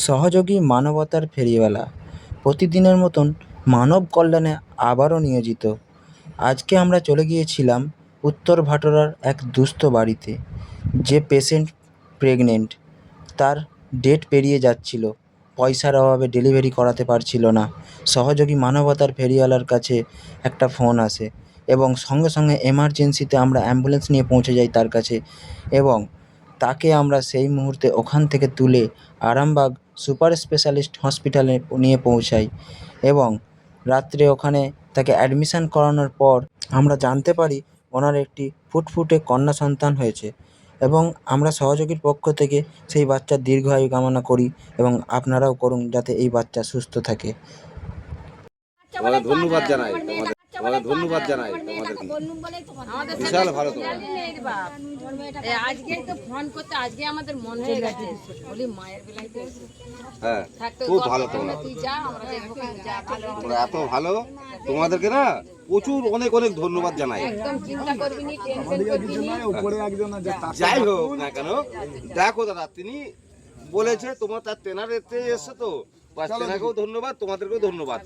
সহযোগী মানবতার ফেরিওয়ালা প্রতিদিনের মতন মানব কল্যাণে আবারও নিয়োজিত। আজকে আমরা চলে গিয়েছিলাম উত্তর ভাটোরার এক দুস্থ বাড়িতে। যে পেশেন্ট প্রেগনেন্ট, তার ডেট পেরিয়ে যাচ্ছিল, পয়সার অভাবে ডেলিভারি করাতে পারছিল না। সহযোগী মানবতার ফেরিওয়ালার কাছে একটা ফোন আসে এবং সঙ্গে সঙ্গে এমার্জেন্সিতে আমরা অ্যাম্বুলেন্স নিয়ে পৌঁছে যাই তার কাছে এবং তাকে আমরা সেই মুহূর্তে ওখান থেকে তুলে আরামবাগ সুপার স্পেশালিস্ট হসপিটালে নিয়ে পৌঁছাই এবং রাত্রে ওখানে তাকে অ্যাডমিশন করানোর পর আমরা জানতে পারি ওনার একটি ফুটফুটে কন্যা সন্তান হয়েছে এবং আমরা সহযোগীর পক্ষ থেকে সেই বাচ্চার দীর্ঘায়ু কামনা করি এবং আপনারাও করুন যাতে এই বাচ্চা সুস্থ থাকে। তোমাদের ধন্যবাদ জানাই, তোমাদের ধন্যবাদ জানাই, তোমাদের বিশাল ভালো। আজকে তো ফোন করতে আজকে আমাদের মন হয়ে গেছে, বলি মায়ের বেলায় হ্যাঁ, খুব ভালো। তুই যা, আমরা দেখবো যা, ভালো তোমরা এত ভালো, তোমাদেরকে না প্রচুর অনেক অনেক ধন্যবাদ জানাই। একদম চিন্তা করবি না, টেনশন করবি না। যাই হোক না কেন, দেখো দাদা, তিনি বলেছে তোমার তার তেনার এতে এসছে তো, তেনাকেও ধন্যবাদ, তোমাদেরকেও ধন্যবাদ।